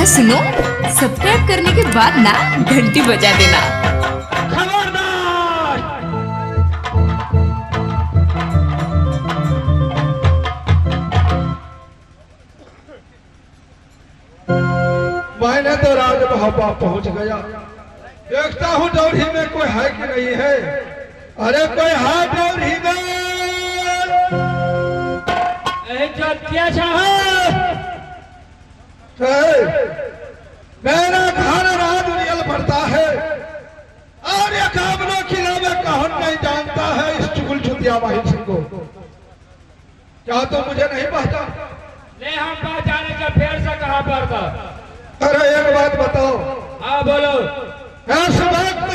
अच्छा सुनो, सब्सक्राइब करने के बाद ना घंटी बजा देना। खबरदार! मैंने तो राजमहबा पहुंच गया। देखता हूँ डौरी में कोई है कि नहीं है। अरे कोई है डौरी में? क्या साहब, मेरा घर राजरियल पड़ता है और ये कामनो किला में कौन नहीं जानता है इस चुगल चुतिया माहिर सिंह को। क्या तुम मुझे नहीं पहचान? ले हम पहचाने का फेर से कहाँ पर था? अरे एक बात बताओ। हाँ बोलो। इस वक्त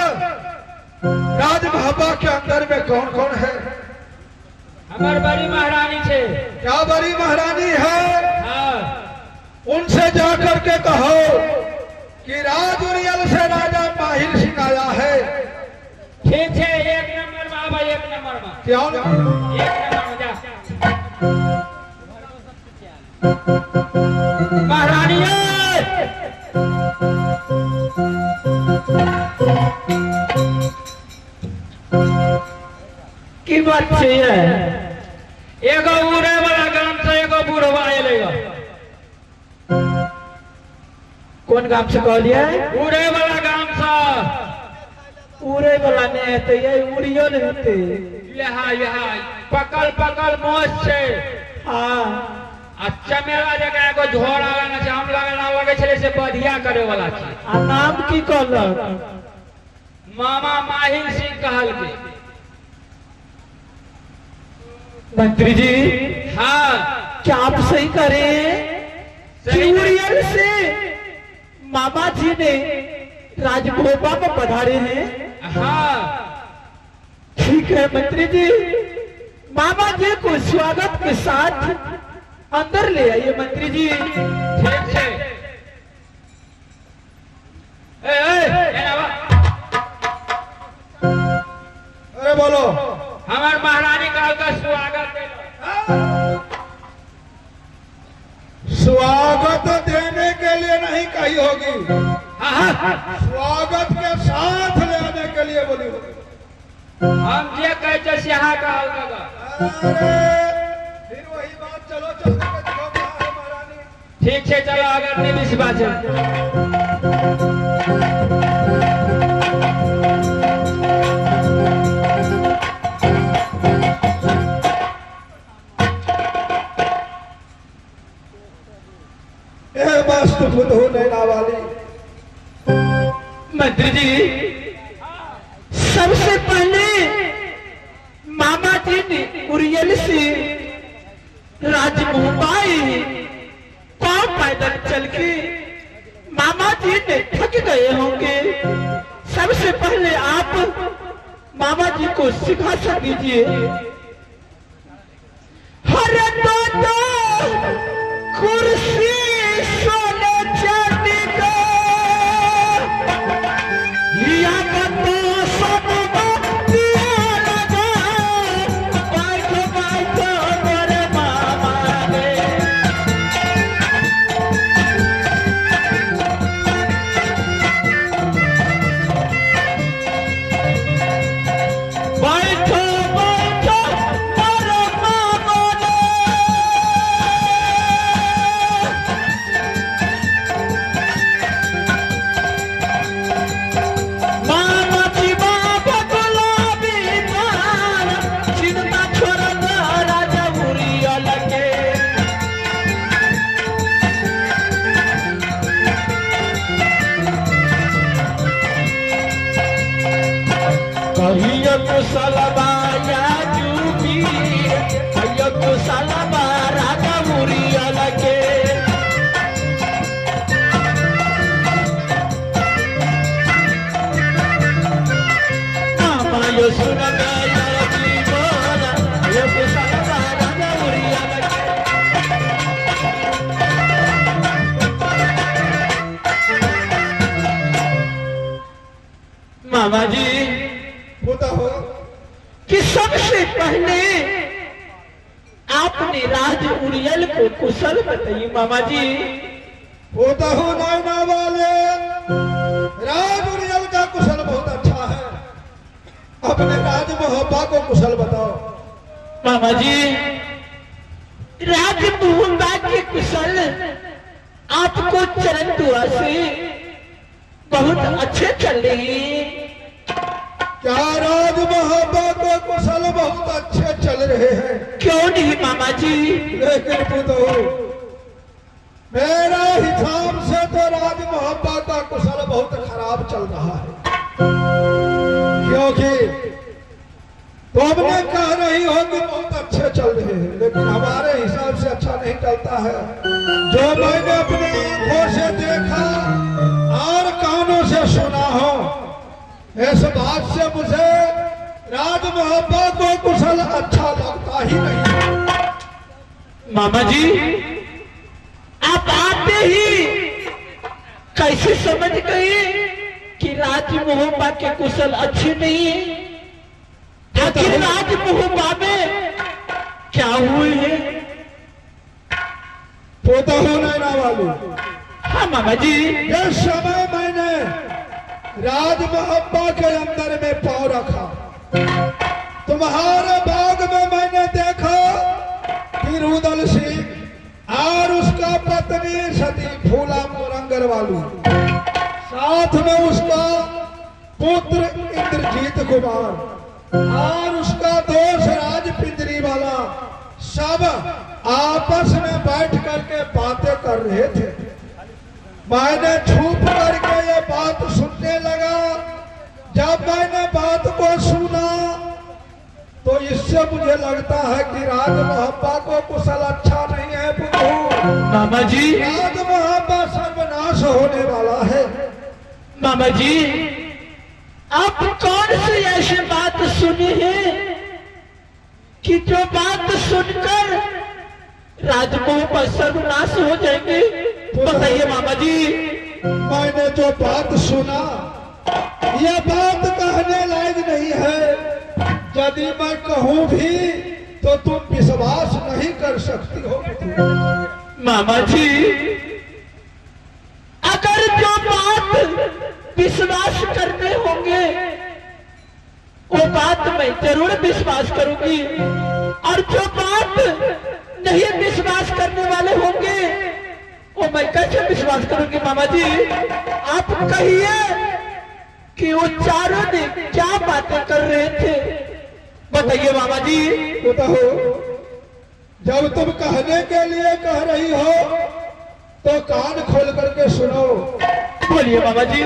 राजमहबा के अंदर में कौन कौन है? हमार बड़ी महारानी छे। क्या बड़ी महारानी है? हाँ। उनसे जाकर के कहो कि राजरियल से राजा माहिर सिंह आया है। ठीक है, एक नंबर में आवा, एक नंबर में। क्यों? एक नंबर में जा। महारानी की बात चाहिए? एगो उड़े वाला गांव से एगो बुढ़वा आएगा। कौन गांव से कहलिए? उड़े वाला गांव से। उड़े वाला नहीं तो ये उड़ियो नहीं होते। यहाँ पकल पकल मोच से। हाँ। अच्छा मेरा जगह एगो झोड़ा लगाना छै, हम लगाना लगे छले से बढ़िया करे वाला छै। आ नाम की कहलक? मामा माहिर सिंह कहल के। मंत्री जी। हाँ। क्या आप सही करें? उड़ियल से मामा जी ने राजभोपा में पधारे हैं। हाँ। ठीक है मंत्री जी, मामा जी को स्वागत के साथ अंदर ले आइए मंत्री जी। ठीक है। अरे बोलो। हमारे महारानी काल का स्वागत स्वागत देने के लिए नहीं कही होगी। स्वागत के साथ ले आने के लिए बोली होगी। हम ये कहते से यहाँ का होगा। फिर वही बात, चलो चल के देखो क्या है महारानी। ठीक है चलो, अगर नहीं विश्वास है। खुद हो नैना वाली। मंत्री जी, सबसे पहले मामा जी ने उड़ियल से राजमुंबई पांव पैदल चल के मामा जी ने थक गए होंगे। सबसे पहले आप मामा जी को सिखा दीजिए। हरे तो कुर्सी सोने चांदी का लिया बतो सब दिया लगा। बैठो बैठो मेरे मामा ने। बैठो बैठो मेरे मामा ने। कुशलबाया जूबी भैया कुशलबा राजा मुरिया लगे। मामा यो सुन गया जीवन भैया कुशलबा राजा मुरिया लगे। मामा जी हो कि सबसे पहले आपने राज उड़ियल को कुशल बताइए मामा जी। होता हूँ नैना वाले राज उड़ियल का कुशल बहुत अच्छा है। अपने राज मोहब्बा को कुशल बताओ। मामा जी, राज मोहब्बा के कुशल आपको चरण दुआ से बहुत अच्छे चल रही। क्या राज मोहब्बा को कुशल बहुत अच्छे चल रहे हैं? क्यों नहीं मामा जी? लेकिन पुतहु, मेरा हिसाब से तो राज मोहब्बा का कुशल बहुत खराब चल रहा है। क्योंकि तुमने कह रही हो कि बहुत अच्छे चल रहे हैं, लेकिन हमारे हिसाब से अच्छा नहीं चलता है। जो मैंने अपनी आंखों से देखा और कानों से सुना हो, इस बात से मुझे राज मोहब्बा को कुशल अच्छा लगता ही नहीं। मामा जी, आप आते ही कैसे समझ गए कि राज मोहब्बा के कुशल अच्छे नहीं है? आखिर राज मोहब्बा में क्या हुए हैं? पोता हूँ नैना वाली। हाँ मामा जी। ये समय मैंने राज मोहब्बा के अंदर में पाँव रखा। तुम्हारे बाग में मैंने देखा कि रुदल सिंह और उसका पत्नी सती फूला मोरंगर वाली, साथ में उसका पुत्र इंद्रजीत कुमार और उसका दोस्त राज पिंजरी वाला, सब आपस में बैठ करके बातें कर रहे थे। मैंने छुप करके ये बात सुनने लगा। जब मैंने बात को सुना तो इससे मुझे लगता है कि राज मोहब्बा को कुशल अच्छा नहीं है। पुतहु, मामा जी, राज मोहब्बा सर्वनाश होने वाला है। मामा जी, आप कौन सी ऐसी बात सुनी है कि जो बात सुनकर राजमोह पर सर्वनाश हो जाएंगे? बताइए मामा जी। मैंने जो बात सुना, यह बात कहने लायक नहीं है। यदि मैं कहूं भी तो तुम विश्वास नहीं कर सकती हो। मामा जी, अगर जो बात विश्वास करने होंगे वो बात मैं जरूर विश्वास करूंगी, और जो बात नहीं विश्वास करने वाले होंगे वो मैं कैसे विश्वास करूंगी? मामा जी, आप कहिए कि वो चारों ने क्या बातें कर रहे थे? बताइए मामा जी। बताओ, जब तुम कहने के लिए कह रही हो तो कान खोल करके सुनो। बोलिए मामा जी।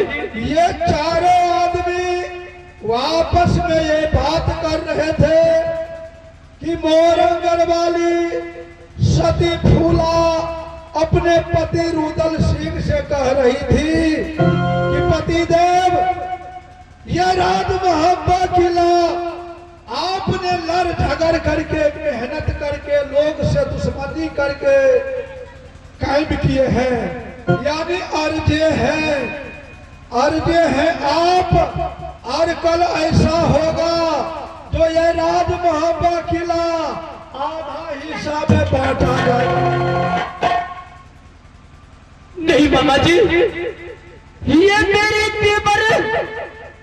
ये चारों आदमी वापस में ये बात कर रहे थे कि मोरंगर वाली सती फूला अपने पति रुदल सिंह से कह रही थी कि पतिदेव, यह राज मोहब्बा किला आपने लड़ झगड़ करके, मेहनत करके, लोग से दुश्मनी करके कायम किए हैं, यानी अर्जे हैं आप। और कल ऐसा होगा जो ये राज मोहब्बा किला आधा हिस्सा में बांटा जाएगा। नहीं मामा जी, ये मेरी देवर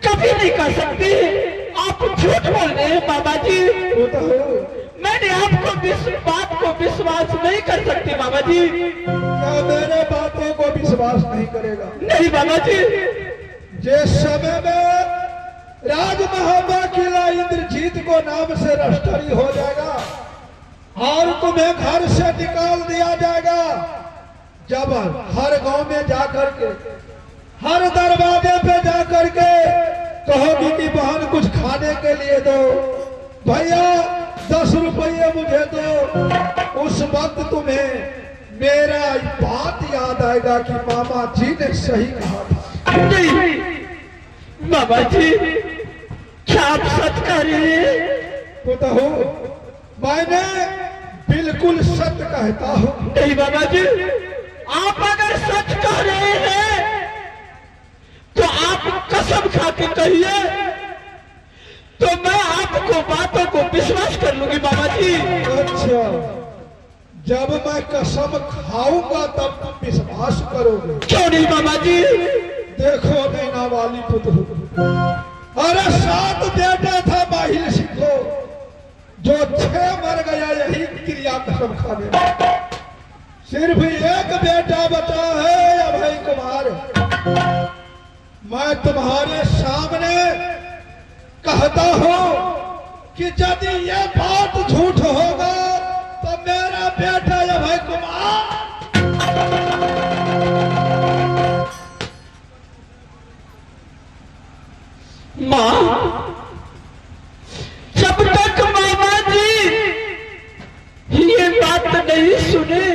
कभी नहीं कर सकती। आप झूठ बोल रहे हैं मामा जी। मैंने आपको बात को विश्वास नहीं कर सकती मामा जी। क्या मेरे बातों को विश्वास नहीं करेगा? नहीं मामा जी। जिस समय में राज मोहब्बा किला इंद्रजीत को नाम से रजिस्ट्री हो जाएगा और तुम्हें घर से निकाल दिया जाएगा, जब हर गांव में जाकर के, हर दरवाजे पे जाकर के कहोगी कि बहन कुछ खाने के लिए दो, भैया 10 रुपये मुझे दो, उस वक्त तुम्हें मेरा बात याद आएगा कि मामा जी ने सही कहा था। नहीं मामा जी, क्या आप सच कह रहे हैं? बताओ, मैंने बिल्कुल सत्य कहता हूँ। नहीं बाबा जी, आप अगर सच कह रहे हैं तो आप कसम खा के कहिए, तो मैं आपको बातों को विश्वास कर लूंगी बाबा जी। अच्छा, जब मैं कसम खाऊंगा तब तुम विश्वास करोगे। क्यों नहीं मामा जी? देखो नैना वाली पुत्र, अरे 7 बेटा था माहिल सिंह को, जो 6 मर गया यही क्रिया कसम खाने में। सिर्फ एक बेटा बचा है अभय कुमार। मैं तुम्हारे सामने कहता हूं कि यदि ये बात झूठ होगा तो मेरा बेटा अभय कुमार माँ, जब तक मामा जी ये बात नहीं सुने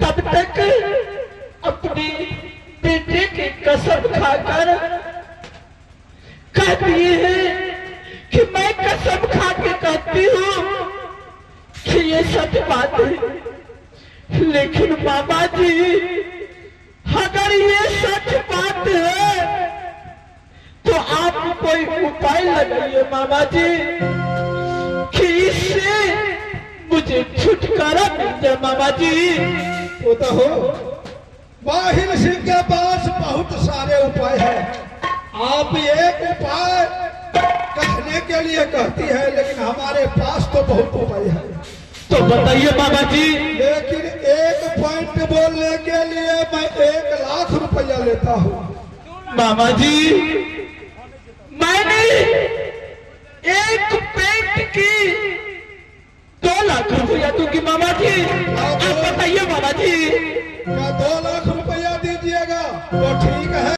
तब तक अपने बेटे की कसम खाकर कह दिए हैं कि मैं कसम खा के कहती हूँ कि ये सच बात है। लेकिन मामा जी, अगर ये सच बात है तो आप कोई उपाय लगाइए मामा जी कि इससे मुझे छुटकारा मिल जाए मामा जी। वो तो हो, माहिल सिंह के पास बहुत सारे उपाय हैं। आप एक उपाय कहने के लिए कहती है, लेकिन हमारे पास तो बहुत उपाय है। तो बताइए मामा जी। लेकिन एक पॉइंट बोलने के लिए मैं 1 लाख रुपया लेता हूँ। मामा जी, मैंने एक पेंट की 2 लाख रुपया दूंगी मामा जी। आप बताइए मामा जी। क्या 2 लाख